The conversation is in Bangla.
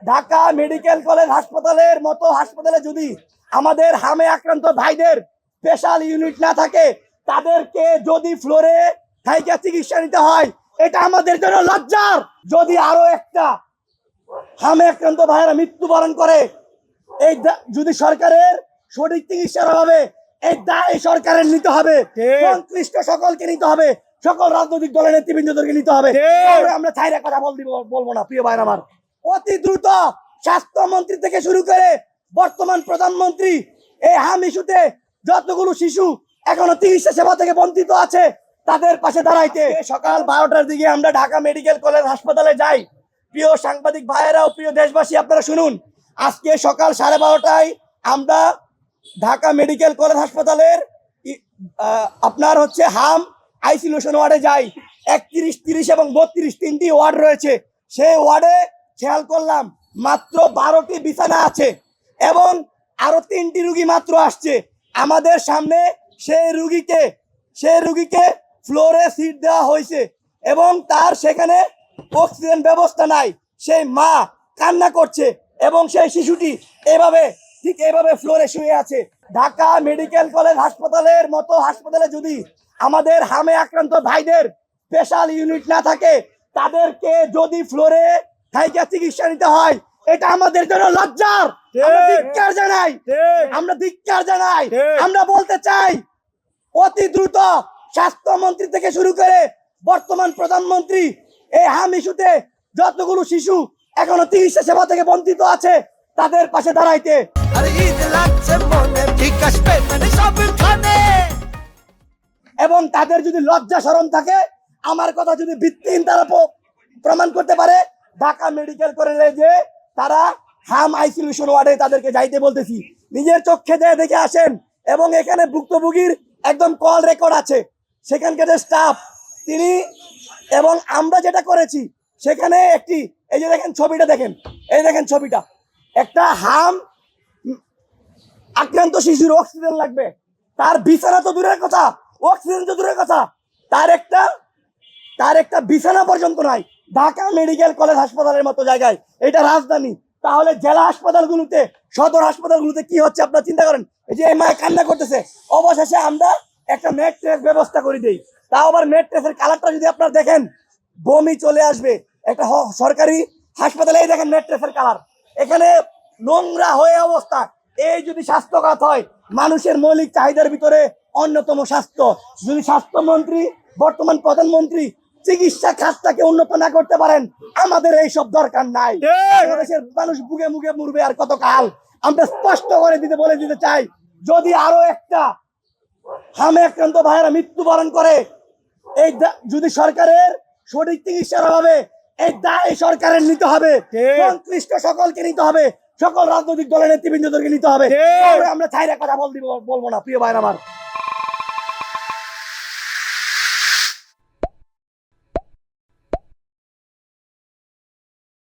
ঢাকা মেডিকেল কলেজ হাসপাতালের মতো হাসপাতালে যদি আমাদের হামে আক্রান্ত ভাইদের স্পেশাল ইউনিট না থাকে, তাদেরকে যদি ফ্লোরে থাইকা চিকিৎসা নিতে হয়, এটা আমাদের জন্য লজ্জার। যদি আরো একটা হামে আক্রান্ত ভাইয়েরা মৃত্যুবরণ করে, এই যদি সরকারের সঠিক চিকিৎসার অভাবে এই দায় সরকারের নিতে হবে, সংশ্লিষ্ট সকলকে নিতে হবে, সকল রাজনৈতিক দলের নেতৃবৃন্দদেরকে নিতে হবে। আমরা ছাইরা কথা বলবো না প্রিয় ভাইরা আমার। অতি দ্রুত স্বাস্থ্যমন্ত্রী থেকে শুরু করে বর্তমান প্রধানমন্ত্রী এই হাম ইস্যুতে যতগুলো শিশু এখনো চিকিৎসা সেবা থেকে বঞ্চিত আছে তাদের পাশে দাঁড়াইতে সকাল 12টার দিকে আমরা ঢাকা মেডিকেল কলেজ হাসপাতালে যাই। প্রিয় সাংবাদিক ভাইয়েরা ও প্রিয় দেশবাসী, আপনারা শুনুন, আজকে সকাল 12:30টায় আমরা ঢাকা মেডিকেল কলেজ হাসপাতালের আপনার হাম আইসোলেশন ওয়ার্ডে যাই। 31, 30 এবং 32 তিনটি ওয়ার্ড রয়েছে। সেই ওয়ার্ডে খেয়াল করলাম মাত্র 12টি বিছানা আছে এবং আরো 3টি রুগী মাত্র আসছে আমাদের সামনে। সেই রুগীকে ফ্লোরে সিট দেওয়া হয়েছে এবং তার সেখানে অক্সিজেন ব্যবস্থা নাই। সেই মা কান্না করছে এবং সেই শিশুটি ঠিক এভাবে ফ্লোরে শুয়ে আছে। ঢাকা মেডিকেল কলেজ হাসপাতালের মতো হাসপাতালে যদি আমাদের হামে আক্রান্ত ভাইদের স্পেশাল ইউনিট না থাকে, তাদেরকে যদি ফ্লোরে থাইকা চিকিৎসা নিতে হয়, এটা আমাদের জন্য লজ্জার। আমরা ধিক্কার জানাই। আমরা বলতে চাই, অতি দ্রুত স্বাস্থ্যমন্ত্রী থেকে শুরু করে বর্তমান প্রধানমন্ত্রী এই হাম ইস্যুতে যতগুলো শিশু এখনো চিকিৎসা সেবা থেকে বঞ্চিত আছে তাদের পাশে দাঁড়াইতে। এবং তাদের যদি লজ্জা শরম থাকে, আমার কথা যদি ভিত্তিহীন তারা প্রমাণ করতে পারে, ঢাকা মেডিকেল কলেজে যে তারা হাম আইসোলেশন ওয়ার্ডে তাদেরকে যাইতে বলতেছি, নিজের চোখে যেয়ে দেখে আসেন। এবং এখানে ভুক্তভোগীর একদম কল রেকর্ড আছে, সেখানকার যে স্টাফ তিনি এবং আমরা যেটা করেছি সেখানে একটি এই যে দেখেন ছবিটা, দেখেন ছবিটা, একটা হাম আক্রান্ত শিশুর অক্সিজেন লাগবে, তার বিছানা তো দূরের কথা, অক্সিজেন তো দূরের কথা, তার একটা বিছানা পর্যন্ত নাই ঢাকা মেডিকেল কলেজ হাসপাতালের মতো জায়গায়। এটা রাজধানী, তাহলে জেলা হাসপাতালগুলোতে, সদর হাসপাতালগুলোতে কি হচ্ছে আপনারা চিন্তা করেন। এই যে এই মায়ের কান্না করতেছে, অবশেষে আমরা একটা নেট টেস্ট ব্যবস্থা করে দিই। তাও আবার নেট টেস্টের কালারটা যদি আপনারা দেখেন, বমি চলে আসবে। একটা সরকারি হাসপাতালে এই দেখেন নেট টেস্টের কালার, এখানে নোংরা হয়ে অবস্থা। এই যদি স্বাস্থ্য খাত হয়, মানুষের মৌলিক চাহিদার ভিতরে অন্যতম স্বাস্থ্য, যদি স্বাস্থ্যমন্ত্রী বর্তমান প্রধানমন্ত্রী চিকিৎসা খাতটাকে উন্নত না করতে পারেন, আমাদের এই সব দরকার নাই। বাংলাদেশের মানুষ বুকে মুখে মরবে আর কত কাল। আমরা স্পষ্ট করে বলে দিতে চাই, যদি আরো একটা হামে আক্রান্ত ভাইয়েরা মৃত্যুবরণ করে, এই যদি সরকারের সঠিক চিকিৎসার অভাবে এই দায় সরকারের নিতে হবে, সংশ্লিষ্ট সকলকে নিতে হবে, সকল রাজনৈতিক দলের নেতৃবৃন্দদেরকে নিতে হবে। আমরা ছাইরা কথা বলবো না প্রিয় ভাইরা আমার।